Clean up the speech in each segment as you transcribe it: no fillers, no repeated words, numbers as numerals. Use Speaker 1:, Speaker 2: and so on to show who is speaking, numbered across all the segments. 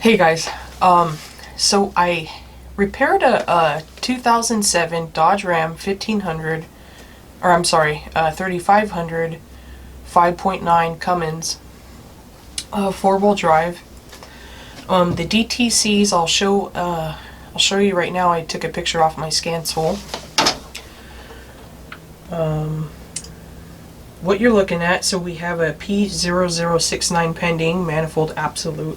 Speaker 1: Hey guys, so I repaired a 2007 Dodge Ram 1500, or I'm sorry, 3500 5.9 Cummins, four-wheel drive. The DTCs I'll show you right now. I took a picture off my scan tool. What you're looking at, so we have a P0069 pending, manifold absolute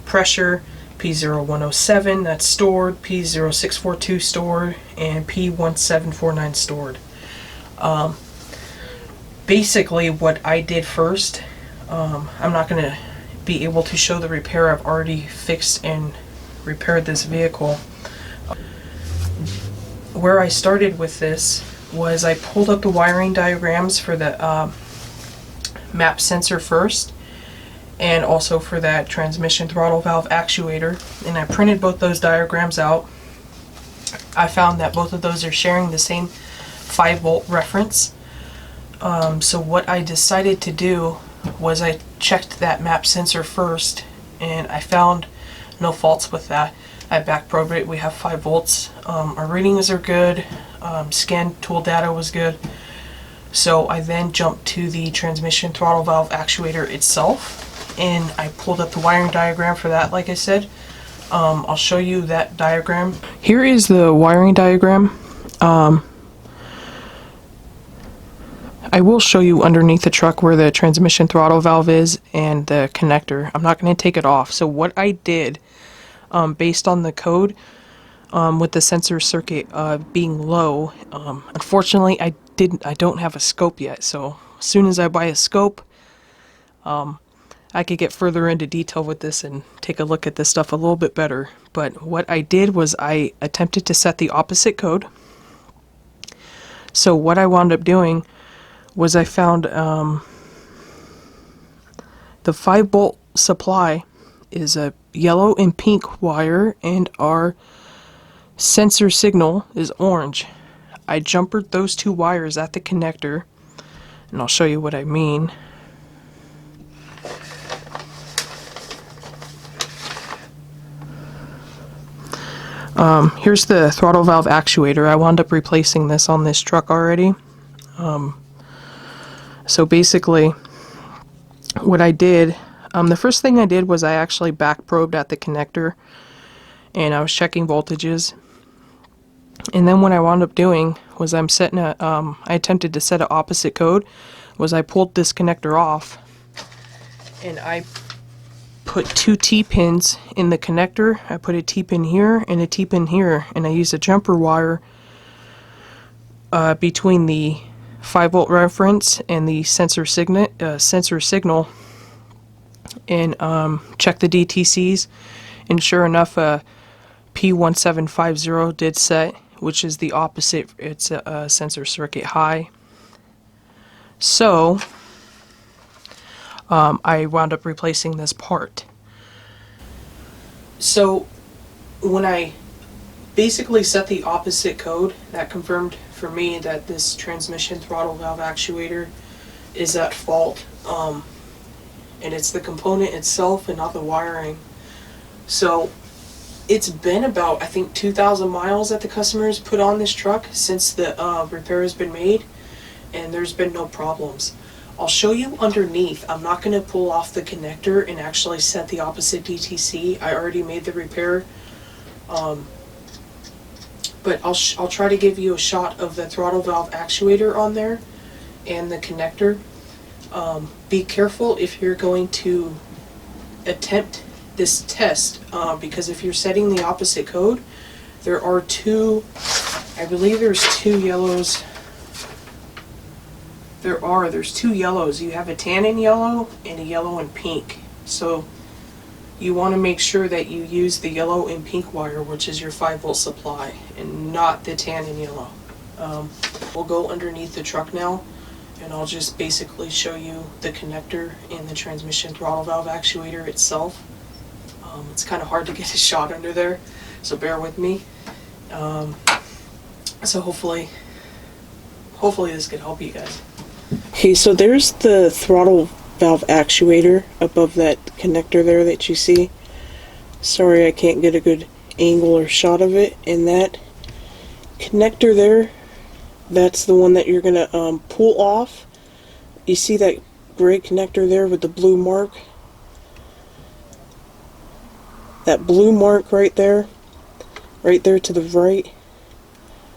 Speaker 1: pressure, P0107 that's stored, P0642 stored, and P1749 stored. Basically what I did first, I'm not going to be able to show the repair. I've already fixed and repaired this vehicle. Where I started with this was I pulled up the wiring diagrams for the map sensor first, and also for that transmission throttle valve actuator, and I printed both those diagrams out. I found that both of those are sharing the same 5-volt reference. So what I decided to do was I checked that map sensor first, and I found no faults with that. I backprobed it. We have 5 volts. Our readings are good. Scan tool data was good. So I then jumped to the transmission throttle valve actuator itself, and I pulled up the wiring diagram for that. Like I said, I'll show you that diagram. Here is the wiring diagram. I will show you underneath the truck where the transmission throttle valve is and the connector. I'm not going to take it off. So what I did, based on the code, with the sensor circuit being low, unfortunately I don't have a scope yet. So as soon as I buy a scope, I could get further into detail with this and take a look at this stuff a little bit better. But what I did was I attempted to set the opposite code. So what I wound up doing was I found the 5-volt supply is a yellow and pink wire, and our sensor signal is orange. I jumpered those two wires at the connector, and I'll show you what I mean. Here's the throttle valve actuator. I wound up replacing this on this truck already. So basically what I did, the first thing I did was I actually back probed at the connector, and I was checking voltages. And then what I wound up doing was I attempted to set an opposite code, was I pulled this connector off, and I put 2 T-pins in the connector. I put a T-pin here and a T-pin here, and I used a jumper wire between the 5-volt reference and the sensor signal, and check the DTCs, and sure enough, P1750 did set, which is the opposite. It's a sensor circuit high. So I wound up replacing this part. So when I basically set the opposite code, that confirmed for me that this transmission throttle valve actuator is at fault, and it's the component itself and not the wiring. So it's been about, I think, 2,000 miles that the customer's put on this truck since the repair has been made, and there's been no problems. I'll show you underneath. I'm not going to pull off the connector and actually set the opposite DTC. I already made the repair. But I'll try to give you a shot of the throttle valve actuator on there and the connector. Be careful if you're going to attempt this test, because if you're setting the opposite code, there are I believe there's 2 yellows. There's 2 yellows. You have a tannin yellow and a yellow and pink. So you want to make sure that you use the yellow and pink wire, which is your 5-volt supply, and not the tannin yellow. We'll go underneath the truck now, and I'll just basically show you the connector and the transmission throttle valve actuator itself. It's kind of hard to get a shot under there, so bear with me. So hopefully this could help you guys. Okay, so there's the throttle valve actuator above that connector there that you see. Sorry I can't get a good angle or shot of it. And that connector there, that's the one that you're going to pull off. You see that gray connector there with the blue mark? That blue mark right there to the right,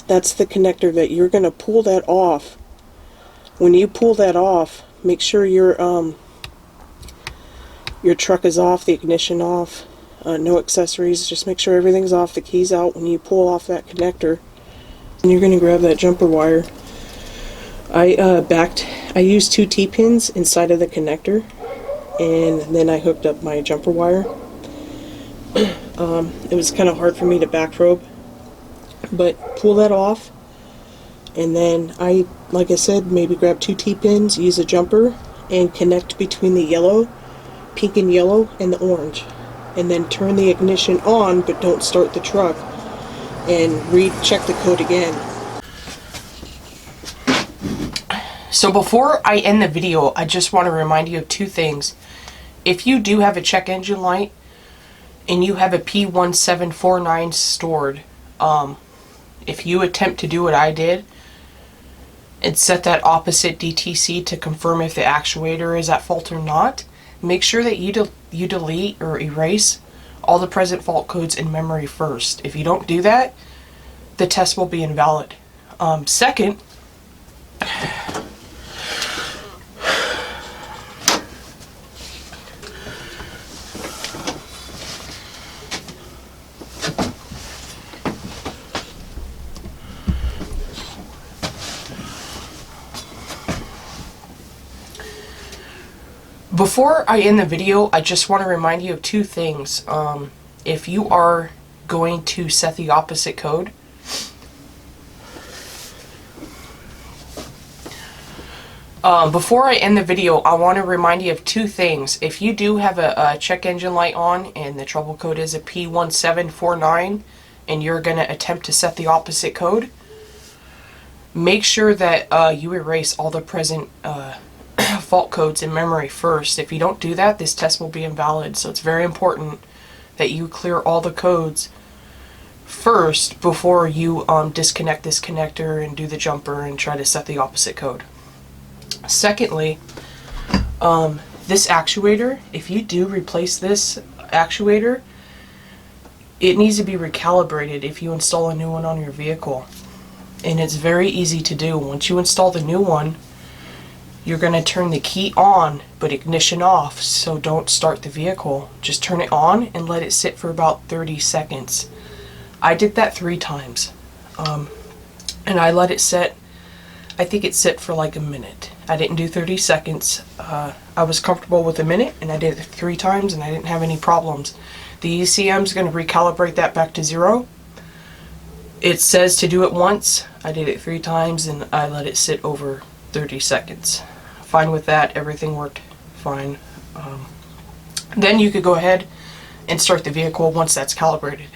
Speaker 1: that's the connector that you're going to pull that off. When you pull that off, make sure your truck is off, the ignition off, no accessories. Just make sure everything's off, the keys out when you pull off that connector. And you're going to grab that jumper wire. I used 2 T-pins inside of the connector, and then I hooked up my jumper wire. It was kind of hard for me to backprobe, but pull that off, and then like I said, maybe grab 2 T-pins, use a jumper, and connect between the yellow, pink and yellow, and the orange, and then turn the ignition on, but don't start the truck, and recheck the code again. So before I end the video, I just want to remind you of 2 things. If you do have a check engine light and you have a p1749 stored, if you attempt to do what I did and set that opposite DTC to confirm if the actuator is at fault or not, make sure that you delete or erase all the present fault codes in memory first. If you don't do that, the test will be invalid. Second, before I end the video, I just want to remind you of 2 things. If you are going to set the opposite code, before I end the video, I want to remind you of 2 things. If you do have a check engine light on and the trouble code is a P1749 and you're going to attempt to set the opposite code, make sure that you erase all the present fault codes in memory first. If you don't do that, this test will be invalid. So it's very important that you clear all the codes first before you disconnect this connector and do the jumper and try to set the opposite code. Secondly, this actuator, if you do replace this actuator, it needs to be recalibrated if you install a new one on your vehicle. And it's very easy to do. Once you install the new one, you're going to turn the key on but ignition off, so don't start the vehicle. Just turn it on and let it sit for about 30 seconds. I did that 3 times. And I let it sit, I think it sit for like a minute. I didn't do 30 seconds. I was comfortable with a minute, and I did it 3 times and I didn't have any problems. The ECM is going to recalibrate that back to 0. It says to do it once. I did it 3 times and I let it sit over 30 seconds. Fine with that, everything worked fine. Then you could go ahead and start the vehicle once that's calibrated.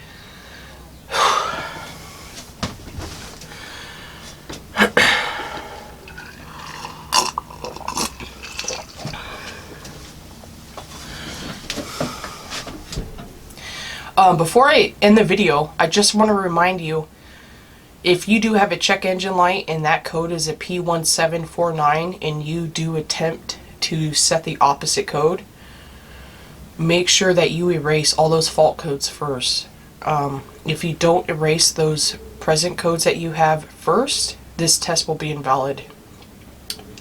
Speaker 1: Before I end the video, I just want to remind you, if you do have a check engine light and that code is a P1749 and you do attempt to set the opposite code, make sure that you erase all those fault codes first. If you don't erase those present codes that you have first, this test will be invalid.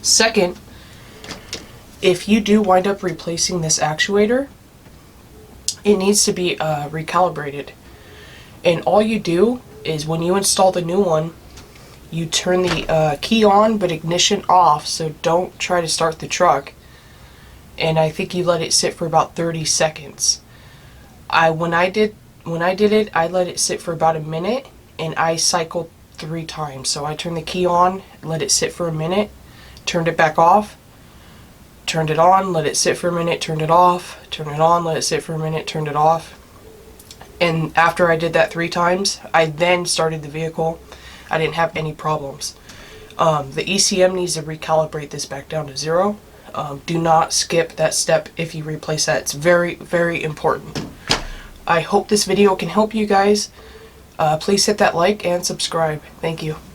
Speaker 1: Second, if you do wind up replacing this actuator, it needs to be recalibrated. And all you do is when you install the new one, you turn the key on but ignition off, so don't try to start the truck. And I think you let it sit for about 30 seconds. When I did it, I let it sit for about a minute, and I cycled 3 times. So I turned the key on, let it sit for a minute, turned it back off, turned it on, let it sit for a minute, turned it off, turned it on, let it sit for a minute, turned it off. And after I did that 3 times, I then started the vehicle. I didn't have any problems. The ECM needs to recalibrate this back down to 0. Do not skip that step if you replace that. It's very, very important. I hope this video can help you guys. Please hit that like and subscribe. Thank you.